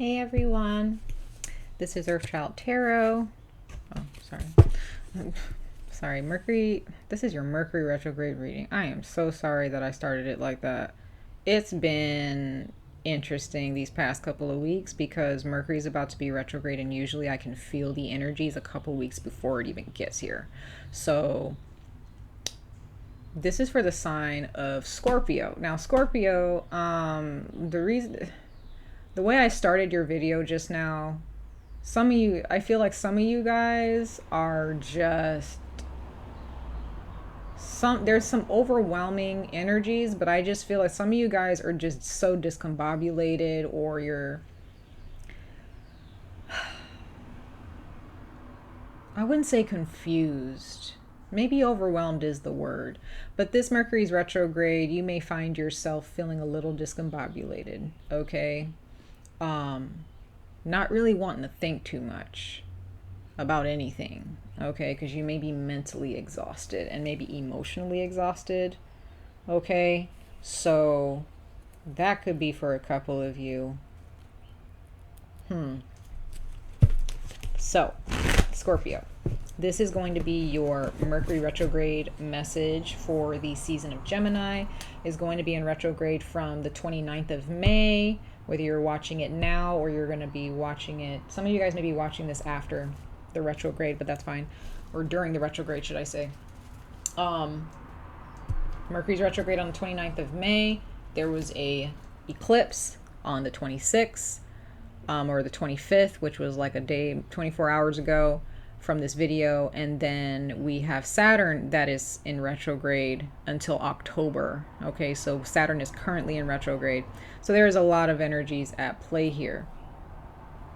Hey everyone, this is Earthchild Tarot. Oh, sorry. Sorry, Mercury. This is your Mercury retrograde reading. I am so sorry that I started it like that. It's been interesting these past couple of weeks because Mercury is about to be retrograde, and usually I can feel the energies a couple weeks before it even gets here. So this is for the sign of Scorpio. Now, Scorpio, the way I started your video just now, I feel like some of you guys are just, there's some overwhelming energies, but I just feel like some of you guys are just so discombobulated, or you're, I wouldn't say confused. Maybe overwhelmed is the word. But this Mercury's retrograde, you may find yourself feeling a little discombobulated, okay? Not really wanting to think too much about anything, okay? Because you may be mentally exhausted and maybe emotionally exhausted, okay? So that could be for a couple of you. So, Scorpio, this is going to be your Mercury retrograde message for the season of Gemini. Is going to be in retrograde from the 29th of May. Whether you're watching it now or you're going to be watching it, some of you guys may be watching this after the retrograde, but that's fine. Or during the retrograde, should I say. Mercury's retrograde on the 29th of May. There was a eclipse on the 26th, or the 25th, which was like a day, 24 hours ago from this video. And then we have Saturn that is in retrograde until October. Okay, so Saturn is currently in retrograde. So there is a lot of energies at play here.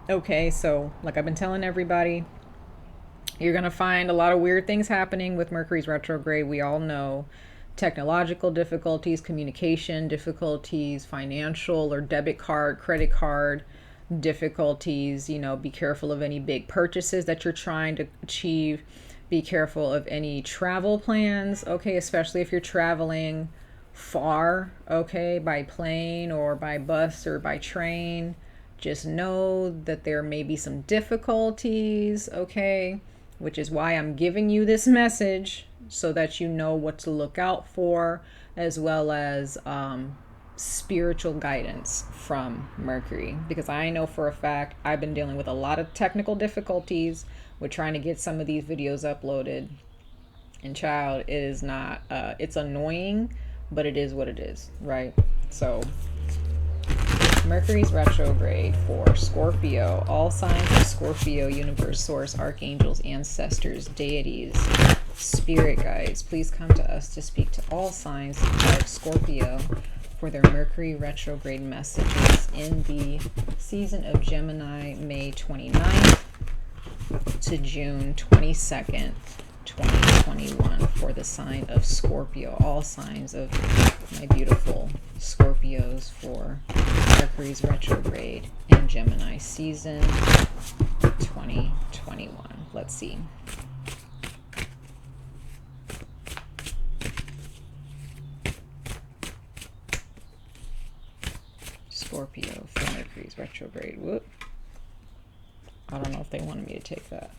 Okay, so like I've been telling everybody, you're going to find a lot of weird things happening with Mercury's retrograde. We all know technological difficulties, communication difficulties, financial or debit card, credit card difficulties. You know, be careful of any big purchases that you're trying to achieve. Be careful of any travel plans, okay, especially if you're traveling far, okay, by plane or by bus or by train. Just know that there may be some difficulties, okay, which is why I'm giving you this message, so that you know what to look out for, as well as spiritual guidance from Mercury, because I know for a fact I've been dealing with a lot of technical difficulties with trying to get some of these videos uploaded, and child, it is not it's annoying, but it is what it is, right? So Mercury's retrograde for Scorpio, all signs of Scorpio, universe, source, archangels, ancestors, deities, spirit guides, please come to us to speak to all signs of Scorpio for their Mercury retrograde messages in the season of Gemini, May 29th to June 22nd, 2021, for the sign of Scorpio, all signs of my beautiful Scorpios for Mercury's retrograde in Gemini season 2021. Let's see. Scorpio for Mercury's retrograde. Whoop. I don't know if they wanted me to take that.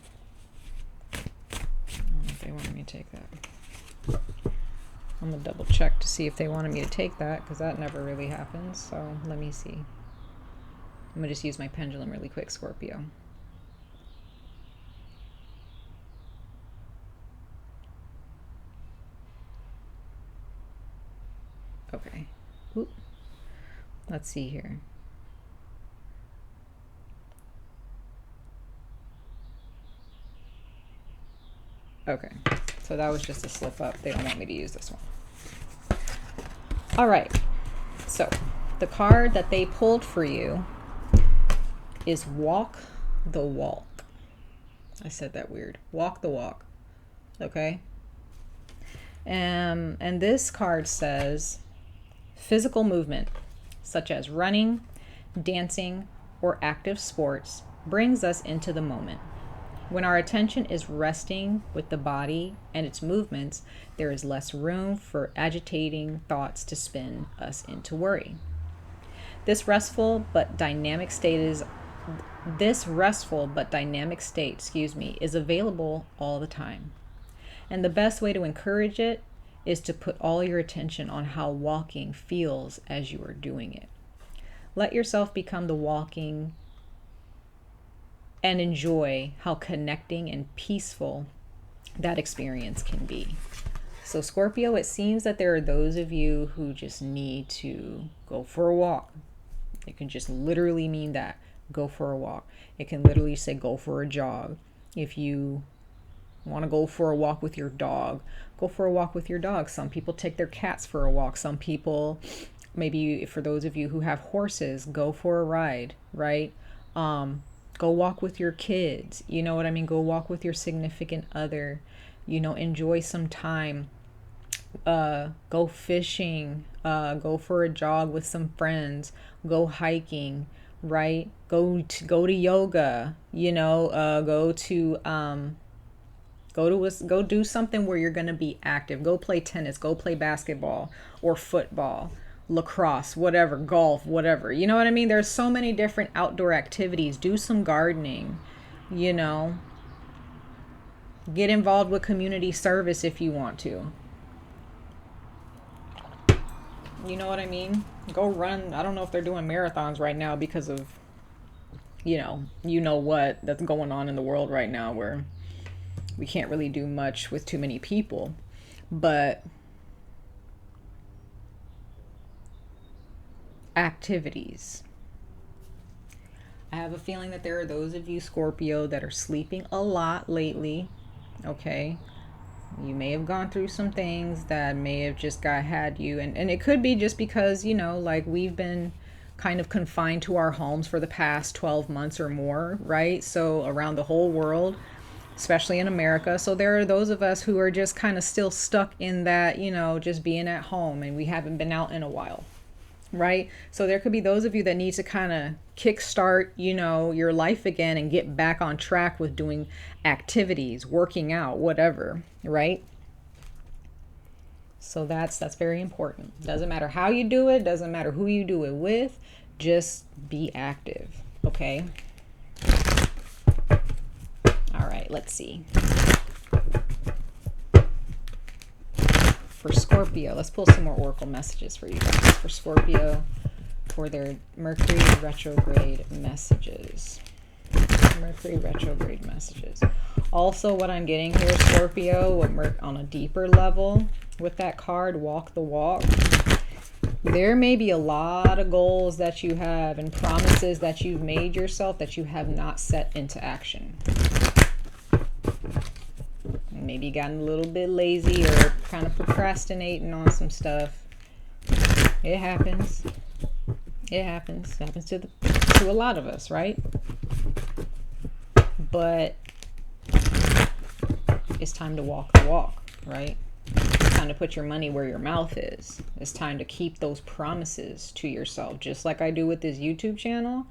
I'm gonna double check to see if they wanted me to take that, because that never really happens. So let me see. I'm gonna just use my pendulum really quick, Scorpio. Okay. Oop. Let's see here. Okay, so that was just a slip up. They don't want me to use this one. All right, so the card that they pulled for you is Walk the Walk. I said that weird. Walk the walk. Okay. And this card says physical movement, such as running, dancing, or active sports, brings us into the moment. When our attention is resting with the body and its movements, there is less room for agitating thoughts to spin us into worry. This restful but dynamic state is is available all the time. And the best way to encourage it is to put all your attention on how walking feels as you are doing it. Let yourself become the walking and enjoy how connecting and peaceful that experience can be. So Scorpio, it seems that there are those of you who just need to go for a walk. It can just literally mean that. Go for a walk. It can literally say go for a jog. If you want to go for a walk with your dog, go for a walk with your dog. Some people take their cats for a walk. Some people, maybe for those of you who have horses, go for a ride, right? Go walk with your kids. You know what I mean? Go walk with your significant other. You know, enjoy some time. Go fishing. Go for a jog with some friends. Go hiking, right? Go to yoga. You know, go do something where you're going to be active. Go play tennis, go play basketball or football, lacrosse, whatever, golf, whatever. You know what I mean? There's so many different outdoor activities. Do some gardening, you know. Get involved with community service if you want to. You know what I mean? Go run. I don't know if they're doing marathons right now because of, you know what that's going on in the world right now, where we can't really do much with too many people. But activities. I have a feeling that there are those of you, Scorpio, that are sleeping a lot lately. Okay. You may have gone through some things that may have just had you. And it could be just because, you know, like we've been kind of confined to our homes for the past 12 months or more, right? So around the whole world, especially in America. So there are those of us who are just kind of still stuck in that, you know, just being at home, and we haven't been out in a while, right? So there could be those of you that need to kind of kickstart, you know, your life again and get back on track with doing activities, working out, whatever, right? So that's very important. Doesn't matter how you do it, doesn't matter who you do it with, just be active, okay? All right, let's see. For Scorpio, let's pull some more oracle messages for you guys. For Scorpio, for their Mercury retrograde messages. Mercury retrograde messages. Also, what I'm getting here, Scorpio, on a deeper level with that card, walk the walk. There may be a lot of goals that you have and promises that you've made yourself that you have not set into action. Maybe gotten a little bit lazy or kind of procrastinating on some stuff. It happens. It happens. It happens to a lot of us, right? But it's time to walk the walk, right? It's time to put your money where your mouth is. It's time to keep those promises to yourself, just like I do with this YouTube channel.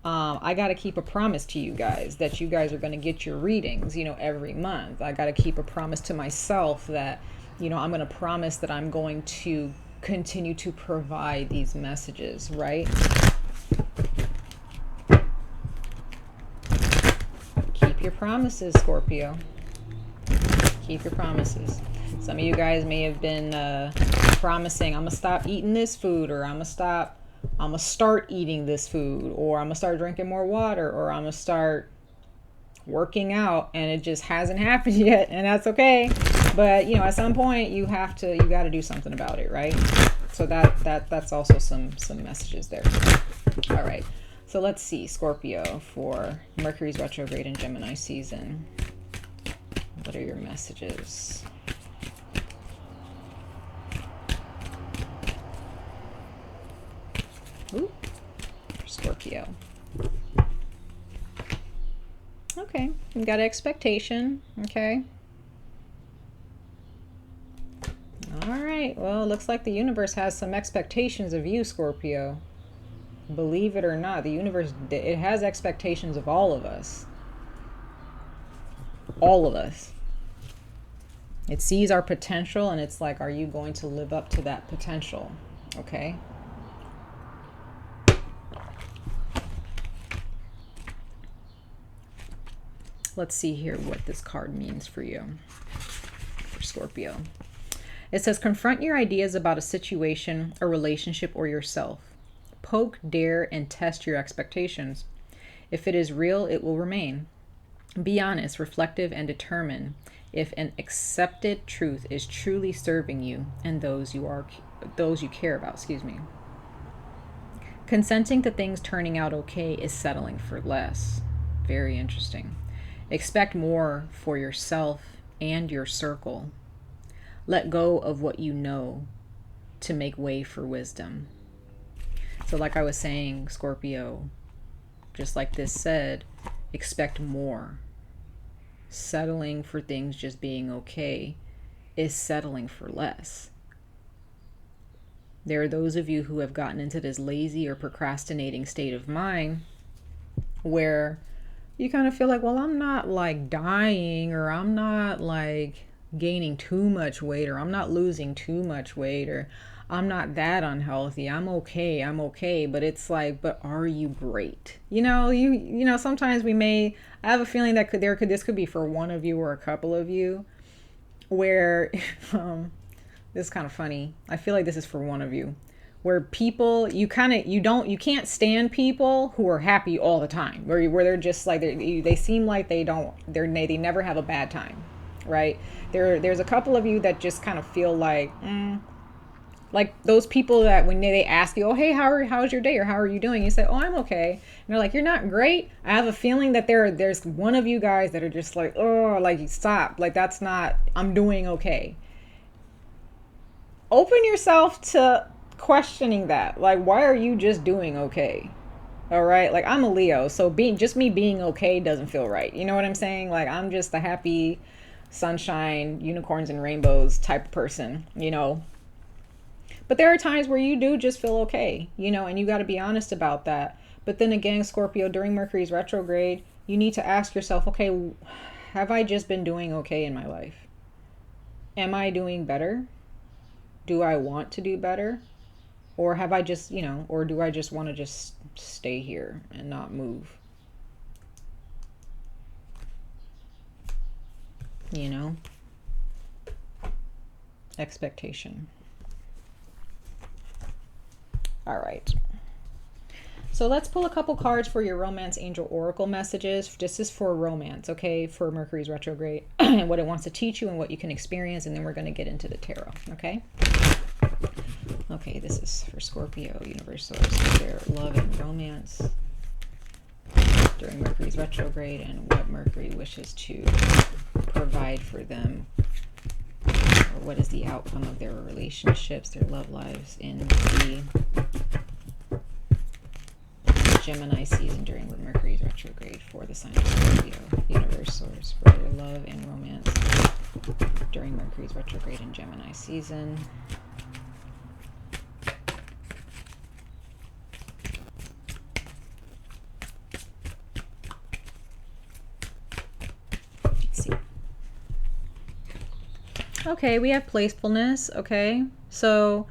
I got to keep a promise to you guys that you guys are going to get your readings, you know, every month. I got to keep a promise to myself that, you know, I'm going to promise that I'm going to continue to provide these messages, right? Keep your promises, Scorpio. Keep your promises. Some of you guys may have been promising, I'm going to stop eating this food, or I'm going to start eating this food, or I'm going to start drinking more water, or I'm going to start working out, and it just hasn't happened yet, and that's okay. But, you know, at some point you got to do something about it, right? So that's also some messages there. All right. So let's see, Scorpio, for Mercury's retrograde in Gemini season. What are your messages? Ooh, for Scorpio. Okay, you got expectation. Okay. All right. Well, it looks like the universe has some expectations of you, Scorpio. Believe it or not, the universe, it has expectations of all of us. All of us. It sees our potential, and it's like, are you going to live up to that potential? Okay. Let's see here what this card means for you, for Scorpio. It says, confront your ideas about a situation, a relationship, or yourself. Poke, dare, and test your expectations. If it is real, it will remain. Be honest, reflective, and determine if an accepted truth is truly serving you and those you care about. Excuse me. Consenting to things turning out okay is settling for less. Very interesting. Expect more for yourself and your circle. Let go of what you know to make way for wisdom. So like I was saying, Scorpio, just like this said, expect more. Settling for things just being okay is settling for less. There are those of you who have gotten into this lazy or procrastinating state of mind where you kind of feel like, well, I'm not like dying, or I'm not like gaining too much weight, or I'm not losing too much weight, or I'm not that unhealthy. I'm okay. But it's like, but are you great? You know, sometimes I have a feeling that this could be for one of you or a couple of you where, this is kind of funny. I feel like this is for one of you where people, you can't stand people who are happy all the time, where they're just like, they seem like they never have a bad time. Right? There's a couple of you that just kind of feel like those people that when they ask you, oh, hey, how's your day? Or how are you doing? You say, oh, I'm okay. And they're like, you're not great. I have a feeling that there's one of you guys that are just like, oh, like, stop. Like, that's not, I'm doing okay. Open yourself to questioning that. Like, why are you just doing okay? All right. Like, I'm a Leo. So me being okay doesn't feel right. You know what I'm saying? Like, I'm just a happy, sunshine, unicorns and rainbows type of person, you know. But there are times where you do just feel okay, you know, and you got to be honest about that. But then again, Scorpio, during Mercury's retrograde, you need to ask yourself, okay, have I just been doing okay in my life? Am I doing better? Do I want to do better? Or have I just, you know, or do I just want to just stay here and not move? You know? Expectation. All right. So let's pull a couple cards for your romance angel oracle messages. This is for romance, okay, for Mercury's retrograde and what it wants to teach you and what you can experience. And then we're going to get into the tarot, okay? Okay, this is for Scorpio, universe source, their love and romance during Mercury's retrograde and what Mercury wishes to provide for them. Or what is the outcome of their relationships, their love lives in the Gemini season during Mercury's retrograde for the sign of Scorpio, universe source, for their love and romance during Mercury's retrograde in Gemini season. Let's see. Okay, we have playfulness. Okay, so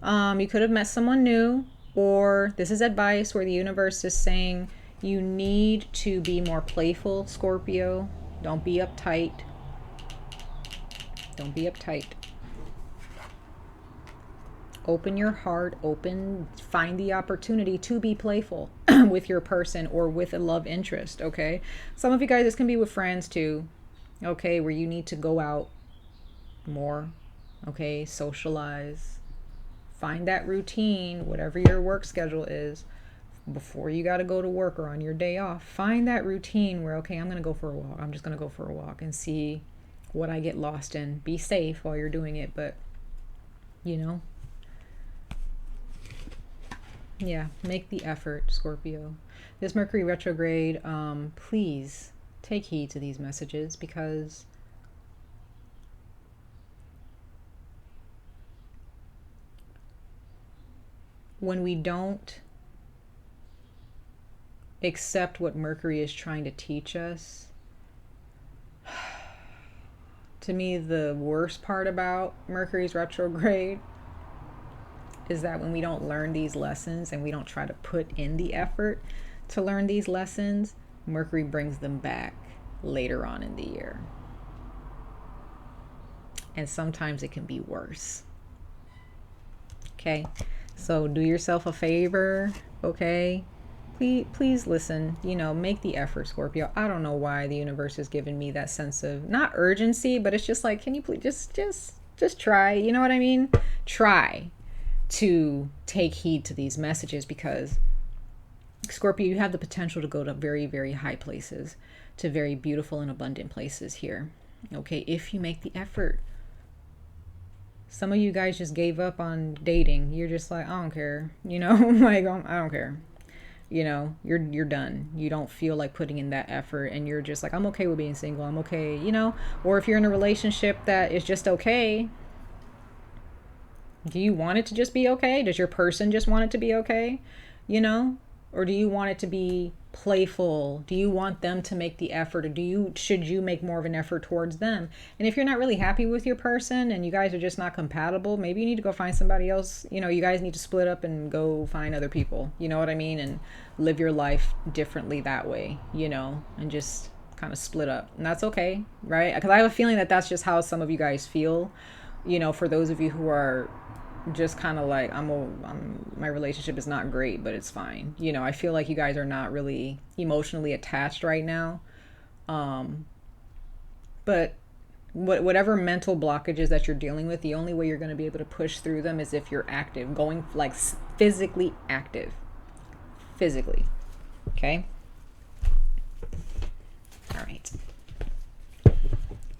you could have met someone new, or this is advice where the universe is saying you need to be more playful, Scorpio. Don't be uptight. Don't be uptight. Open your heart, find the opportunity to be playful with your person or with a love interest, okay? Some of you guys, this can be with friends too, okay, where you need to go out more, okay, socialize. Find that routine, whatever your work schedule is, before you got to go to work or on your day off. Find that routine where, okay, I'm going to go for a walk. I'm just going to go for a walk and see what I get lost in. Be safe while you're doing it, but, you know, yeah, make the effort, Scorpio. This Mercury retrograde, please take heed to these messages, because when we don't accept what Mercury is trying to teach us, to me, the worst part about Mercury's retrograde is that when we don't learn these lessons and we don't try to put in the effort to learn these lessons, Mercury brings them back. later on in the year. And sometimes it can be worse. Okay, so do yourself a favor, okay? Please listen, you know, make the effort, Scorpio. I don't know why the universe has given me that sense of not urgency, but it's just like, can you please just try, you know what I mean? Try to take heed to these messages, because Scorpio, you have the potential to go to very, very high places, to very beautiful and abundant places here. Okay, if you make the effort. Some of you guys just gave up on dating. You're just like, I don't care, you know, like, I don't care. You know, you're done. You don't feel like putting in that effort, and you're just like, I'm okay with being single. I'm okay, you know. Or if you're in a relationship that is just okay, do you want it to just be okay? Does your person just want it to be okay? You know? Or do you want it to be playful? Do you want them to make the effort, or should you make more of an effort towards them? And if you're not really happy with your person and you guys are just not compatible, maybe you need to go find somebody else. You know, you guys need to split up and go find other people. You know what I mean? And live your life differently that way, you know, and just kind of split up. And that's okay, right? Because I have a feeling that that's just how some of you guys feel. You know, for those of you who are just kind of like, my relationship is not great, but it's fine. You know, I feel like you guys are not really emotionally attached right now. But whatever mental blockages that you're dealing with, the only way you're going to be able to push through them is if you're active, going like physically active. Physically. Okay? All right.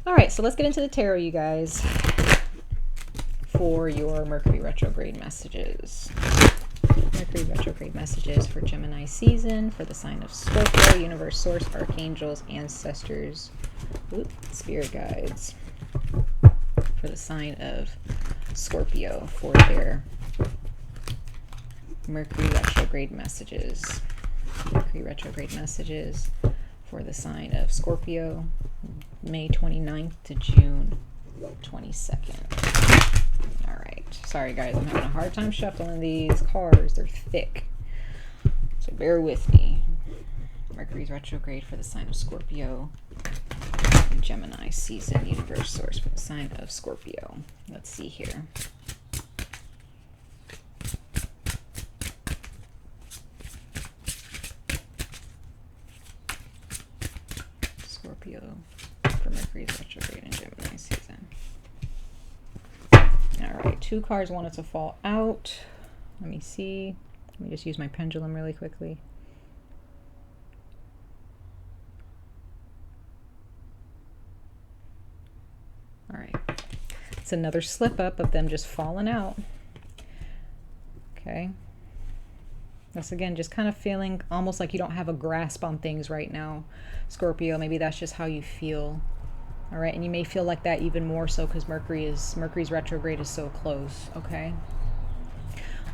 All right, so let's get into the tarot, you guys, for your Mercury retrograde messages. Mercury retrograde messages for Gemini season, for the sign of Scorpio, universe, source, archangels, ancestors, spirit guides, for the sign of Scorpio, for their Mercury retrograde messages. Mercury retrograde messages for the sign of Scorpio, May 29th to June 22nd. All right. Sorry, guys. I'm having a hard time shuffling these cards. They're thick. So bear with me. Mercury's retrograde for the sign of Scorpio. Gemini season, universe, source for the sign of Scorpio. Let's see here. Scorpio for Mercury's retrograde in Gemini season. All right, 2 cards wanted to fall out. Let me see. Let me just use my pendulum really quickly. All right. It's another slip up of them just falling out. Okay. That's, again, just kind of feeling almost like you don't have a grasp on things right now, Scorpio. Maybe that's just how you feel. All right, and you may feel like that even more so because Mercury's retrograde is so close, okay?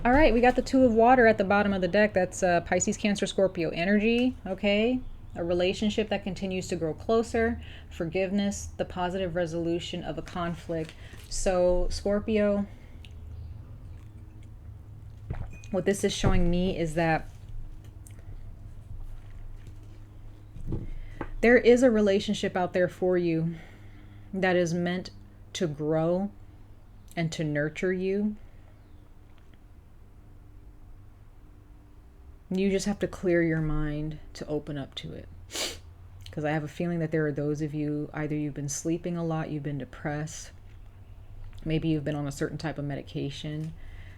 All right, we got the 2 of water at the bottom of the deck. That's Pisces, Cancer, Scorpio energy, okay? A relationship that continues to grow closer, forgiveness, the positive resolution of a conflict. So, Scorpio, what this is showing me is that there is a relationship out there for you that is meant to grow and to nurture you. You just have to clear your mind to open up to it. Because I have a feeling that there are those of you, either you've been sleeping a lot, you've been depressed, maybe you've been on a certain type of medication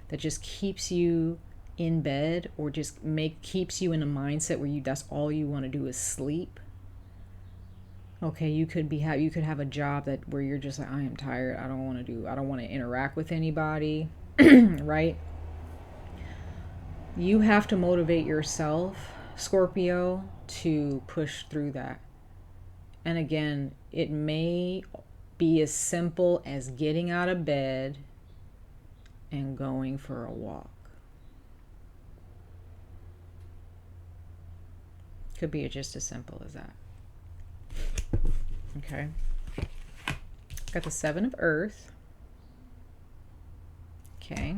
that just keeps you in bed, or just keeps you in a mindset where that's all you want to do is sleep. Okay, you could have a job where you're just like, I am tired. I don't want to interact with anybody, right? You have to motivate yourself, Scorpio, to push through that. And again, it may be as simple as getting out of bed and going for a walk. Could be just as simple as that. Okay. Got the 7 of Earth. Okay.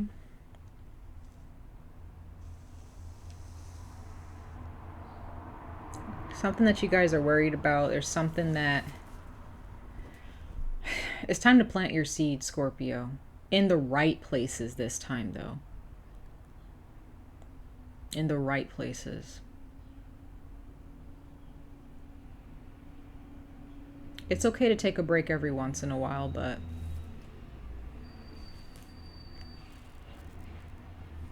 Something that you guys are worried about. There's something that... It's time to plant your seed, Scorpio. In the right places this time, though. In the right places. It's okay to take a break every once in a while, but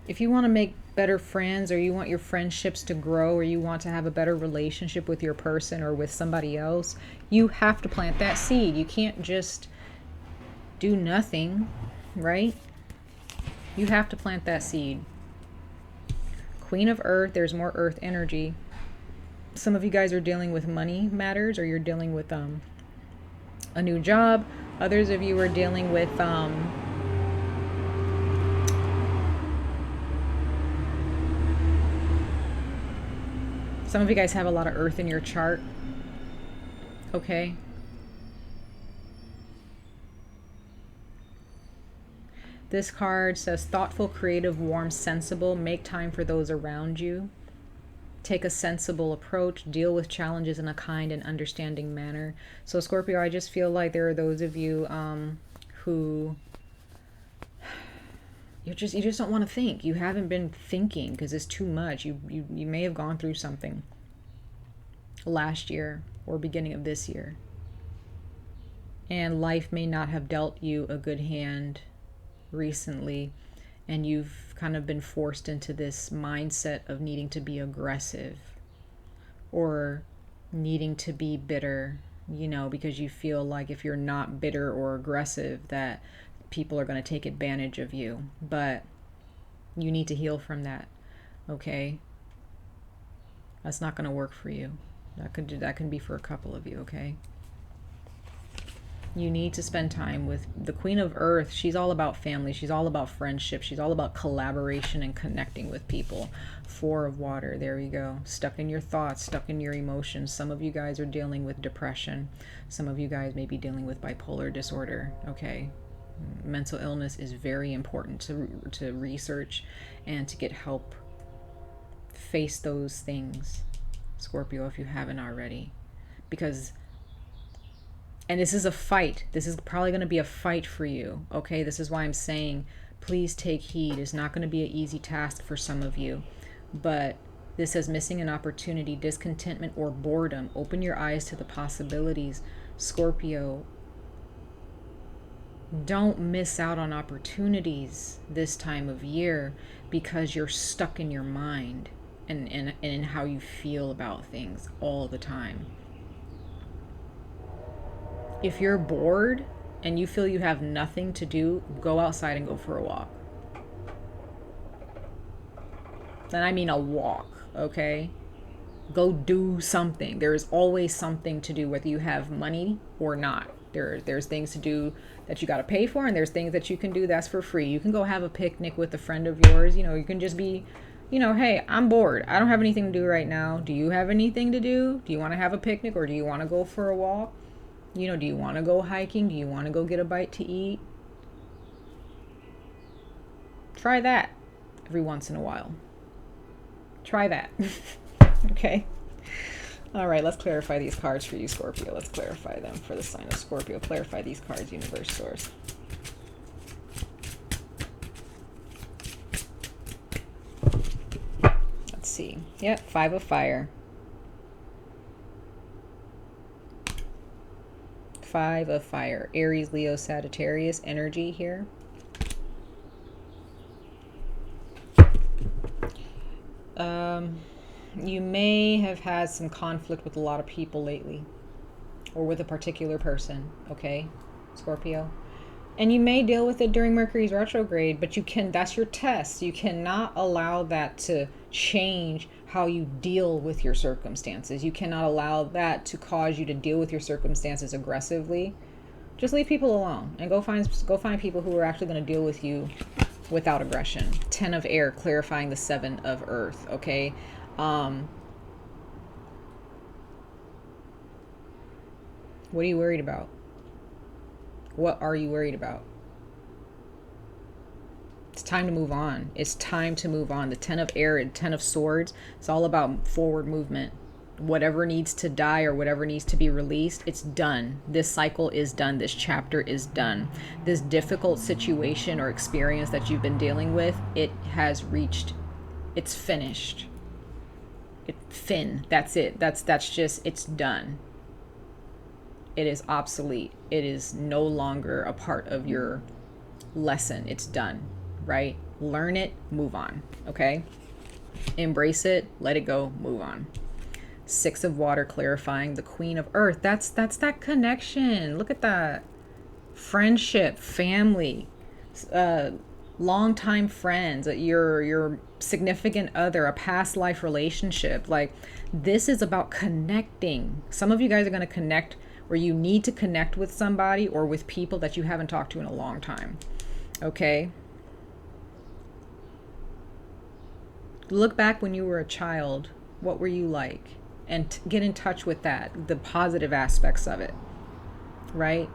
if you want to make better friends, or you want your friendships to grow, or you want to have a better relationship with your person or with somebody else, you have to plant that seed. You can't just do nothing, right? You have to plant that seed. Queen of Earth, there's more Earth energy. Some of you guys are dealing with money matters, or you're dealing with a new job. Others of you are dealing with some of you guys have a lot of Earth in your chart. Okay. This card says thoughtful, creative, warm, sensible. Make time for those around you. Take a sensible approach. Deal with challenges in a kind and understanding manner. So Scorpio, I just feel like there are those of you who you just don't want to think. You haven't been thinking because it's too much. You may have gone through something last year or beginning of this year, and life may not have dealt you a good hand recently, and you've kind of been forced into this mindset of needing to be aggressive or needing to be bitter, you know, because you feel like if you're not bitter or aggressive that people are going to take advantage of you. But you need to heal from that, okay? That's not going to work for you. That can be for a couple of you, okay? You need to spend time with the Queen of Earth. She's all about family. She's all about friendship. She's all about collaboration and connecting with people. Four of Water. There you go. Stuck in your thoughts, stuck in your emotions. Some of you guys are dealing with depression. Some of you guys may be dealing with bipolar disorder. Okay. Mental illness is very important to research and to get help. Face those things, Scorpio, if you haven't already. Because... and this is a fight. This is probably going to be a fight for you. Okay, this is why I'm saying, please take heed. It's not going to be an easy task for some of you. But this says missing an opportunity, discontentment, or boredom. Open your eyes to the possibilities, Scorpio. Don't miss out on opportunities this time of year because you're stuck in your mind and in how you feel about things all the time. If you're bored and you feel you have nothing to do, go outside and go for a walk. And I mean a walk, okay? Go do something. There is always something to do, whether you have money or not. There's things to do that you got to pay for, and there's things that you can do that's for free. You can go have a picnic with a friend of yours. You know, you can just be, you know, hey, I'm bored. I don't have anything to do right now. Do you have anything to do? Do you want to have a picnic, or do you want to go for a walk? You know, do you want to go hiking? Do you want to go get a bite to eat? Try that every once in a while. Try that. Okay. All right, let's clarify these cards for you, Scorpio. Let's clarify them for the sign of Scorpio. Clarify these cards, Universe Source. Let's see. Yep, Five of Fire. Five of Fire. Aries, Leo, Sagittarius energy here. You may have had some conflict with a lot of people lately, or with a particular person, okay, Scorpio? And you may deal with it during Mercury's retrograde, but that's your test. You cannot allow that to change how you deal with your circumstances. You cannot allow that to cause you to deal with your circumstances aggressively. Just leave people alone and go find people who are actually going to deal with you without aggression. 10 of Air, clarifying the 7 of Earth, okay? What are you worried about? What are you worried about? It's time to move on. It's time to move on. The 10 of Air and 10 of Swords, it's all about forward movement. whatever needs to die or whatever needs to be released, it's done. This cycle is done. This chapter is done. This difficult situation or experience that you've been dealing with, it has reached, it's finished. That's it. That's just, it's done. It is obsolete. It is no longer a part of your lesson. It's done, right? Learn it, move on, okay? Embrace it, let it go, move on. Six of Water clarifying the Queen of Earth. That's that connection. Look at that. Friendship, family, longtime friends, your significant other, a past life relationship. Like, this is about connecting. Some of you guys are going to connect where you need to connect with somebody or with people that you haven't talked to in a long time. Okay? Look back when you were a child. What were you like? And get in touch with that, the positive aspects of it, right?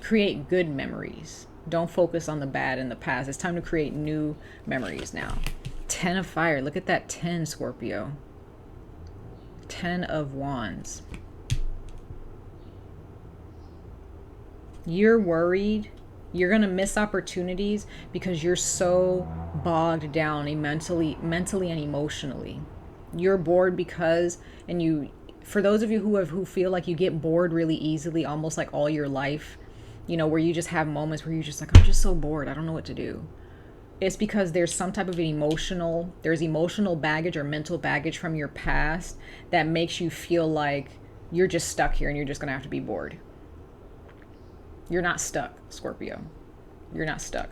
Create good memories. Don't focus on the bad in the past. It's time to create new memories now. 10 of Fire. Look at that 10, Scorpio. 10 of Wands. You're worried. You're going to miss opportunities because you're so bogged down mentally and emotionally. You're bored because, for those of you who feel like you get bored really easily, almost like all your life, you know, where you just have moments where you're just like, I'm just so bored, I don't know what to do. It's because there's some type of emotional baggage or mental baggage from your past that makes you feel like you're just stuck here and you're just going to have to be bored. You're not stuck, Scorpio. You're not stuck.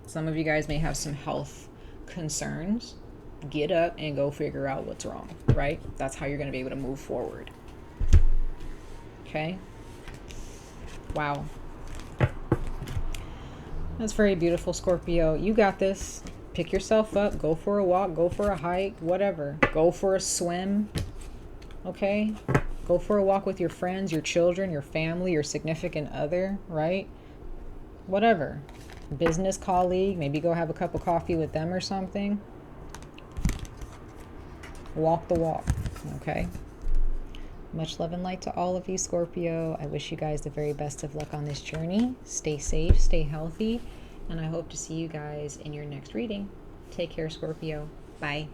Some of you guys may have some health concerns. Get up and go figure out what's wrong, right? That's how you're going to be able to move forward. Okay? Wow. That's very beautiful, Scorpio. You got this. Pick yourself up. Go for a walk. Go for a hike. Whatever. Go for a swim. Okay? Go for a walk with your friends, your children, your family, your significant other, right? Whatever. Business colleague. Maybe go have a cup of coffee with them or something. Walk the walk. Okay? Much love and light to all of you, Scorpio. I wish you guys the very best of luck on this journey. Stay safe, stay healthy, and I hope to see you guys in your next reading. Take care, Scorpio. Bye.